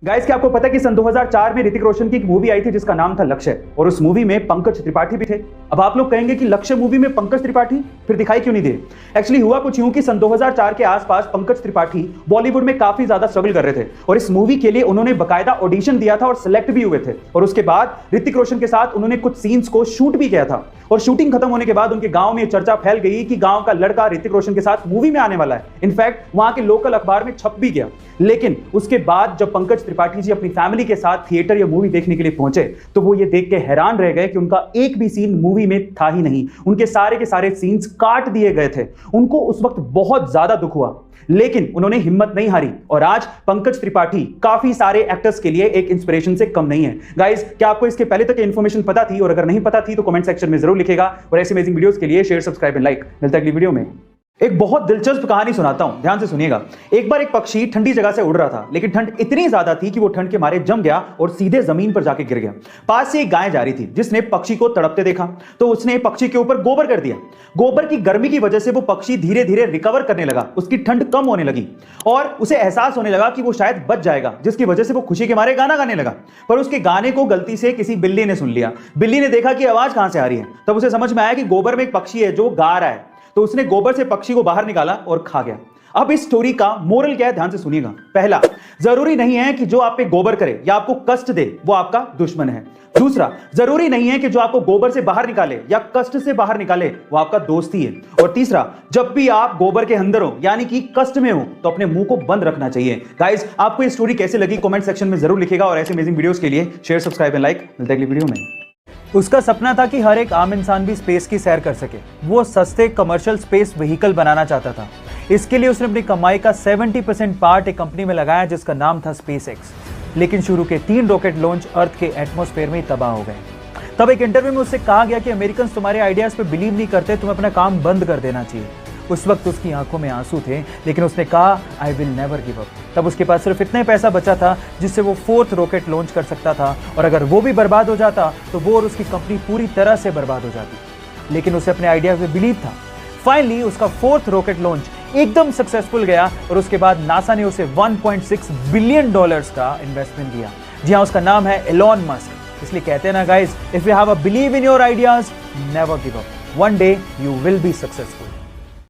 Guys, क्या आपको पता है कि सन 2004 में ऋतिक रोशन की एक मूवी आई थी जिसका नाम था लक्ष्य, और उस मूवी में पंकज त्रिपाठी भी थे। अब आप लोग कहेंगे कि लक्ष्य मूवी में पंकज त्रिपाठी फिर दिखाई क्यों नहीं दे। एक्चुअली हुआ कुछ यूं कि सन 2004 के आसपास पंकज त्रिपाठी बॉलीवुड में काफी ज्यादा स्ट्रगल कर रहे थे और इस मूवी के लिए उन्होंने बकायदा ऑडिशन दिया था और सिलेक्ट भी हुए थे। और उसके बाद ऋतिक रोशन के साथ उन्होंने कुछ सीन्स को शूट भी किया था और शूटिंग खत्म होने के बाद उनके गांव में चर्चा फैल गई कि गांव का लड़का ऋतिक रोशन के साथ मूवी में आने वाला है। इनफैक्ट वहां के लोकल अखबार में छप भी गया। लेकिन उसके बाद जब पंकज त्रिपाठी जी अपनी फैमिली के साथ थिएटर या मूवी देखने के लिए पहुंचे तो वो ये देख के हैरान रह गए कि उनका एक भी सीन मूवी में था ही नहीं। उनके सारे के सारे सीन्स काट दिए गए थे। उनको उस वक्त बहुत ज्यादा दुख हुआ, लेकिन उन्होंने हिम्मत नहीं हारी और आज पंकज त्रिपाठी काफी सारे एक्टर्स के लिए एक इंस्पिरेशन से कम नहीं है। गाइस, क्या आपको इसके पहले तक इंफॉर्मेशन पता थी? और अगर नहीं पता थी तो कमेंट सेक्शन में जरूर लिखेगा और ऐसे अमेजिंग वीडियोस के लिए शेयर, सब्सक्राइब एंड लाइक। मिलता है अगली वीडियो में। एक बहुत दिलचस्प कहानी सुनाता हूं, ध्यान से सुनिएगा। एक बार एक पक्षी ठंडी जगह से उड़ रहा था, लेकिन ठंड इतनी ज्यादा थी कि वो ठंड के मारे जम गया और सीधे जमीन पर जाके गिर गया। पास से एक गाय जा रही थी जिसने पक्षी को तड़पते देखा तो उसने पक्षी के ऊपर गोबर कर दिया। गोबर की गर्मी की वजह से वो पक्षी धीरे धीरे रिकवर करने लगा, उसकी ठंड कम होने लगी और उसे एहसास होने लगा कि वो शायद बच जाएगा, जिसकी वजह से वो खुशी के मारे गाना गाने लगा। पर उसके गाने को गलती से किसी बिल्ली ने सुन लिया। बिल्ली ने देखा कि आवाज कहां से आ रही है, तब उसे समझ में आया कि गोबर में एक पक्षी है जो गा रहा है, तो उसने गोबर से पक्षी को बाहर निकाला और खा गया। अब इस स्टोरी का मोरल क्या है, ध्यान से सुनिएगा। पहला, जरूरी नहीं है कि जो आप पे गोबर करे या आपको कष्ट दे वो आपका दुश्मन है। दूसरा, जरूरी नहीं है कि जो आपको गोबर से बाहर निकाले या कष्ट से बाहर निकाले वो आपका दोस्त ही है। और तीसरा, जब भी आप गोबर के अंदर हो यानी कि कष्ट में हो तो अपने मुंह को बंद रखना चाहिए। गाइस, आपको ये स्टोरी कैसे लगी कमेंट सेक्शन में जरूर लिखेगा और ऐसे अमेजिंग वीडियोस के लिए शेयर, सब्सक्राइब एंड लाइक। मिलते हैं अगली वीडियो में। उसका सपना था कि हर एक आम इंसान भी स्पेस की सैर कर सके। वो सस्ते कमर्शियल स्पेस व्हीकल बनाना चाहता था। इसके लिए उसने अपनी कमाई का 70% पार्ट एक कंपनी में लगाया जिसका नाम था स्पेसएक्स। लेकिन शुरू के 3 रॉकेट लॉन्च अर्थ के एटमॉस्फेयर में ही तबाह हो गए। तब एक इंटरव्यू में उससे कहा गया कि अमेरिकन तुम्हारे आइडियाज पे बिलीव नहीं करते, तुम्हें अपना काम बंद कर देना चाहिए। उस वक्त उसकी आंखों में आंसू थे, लेकिन उसने कहा I will never give up. तब उसके पास सिर्फ इतना पैसा बचा था जिससे वो 4th रॉकेट लॉन्च कर सकता था, और अगर वो भी बर्बाद हो जाता तो वो और उसकी कंपनी पूरी तरह से बर्बाद हो जाती। लेकिन उसे अपने आइडिया पे बिलीव था। फाइनली उसका 4th रॉकेट लॉन्च एकदम सक्सेसफुल गया और उसके बाद नासा ने उसे $1.6 बिलियन का इन्वेस्टमेंट दिया। जी हाँ, उसका नाम है एलॉन मस्क। इसलिए कहते हैं ना guys, if you have a believe in your ideas, never give up. One day you will be successful.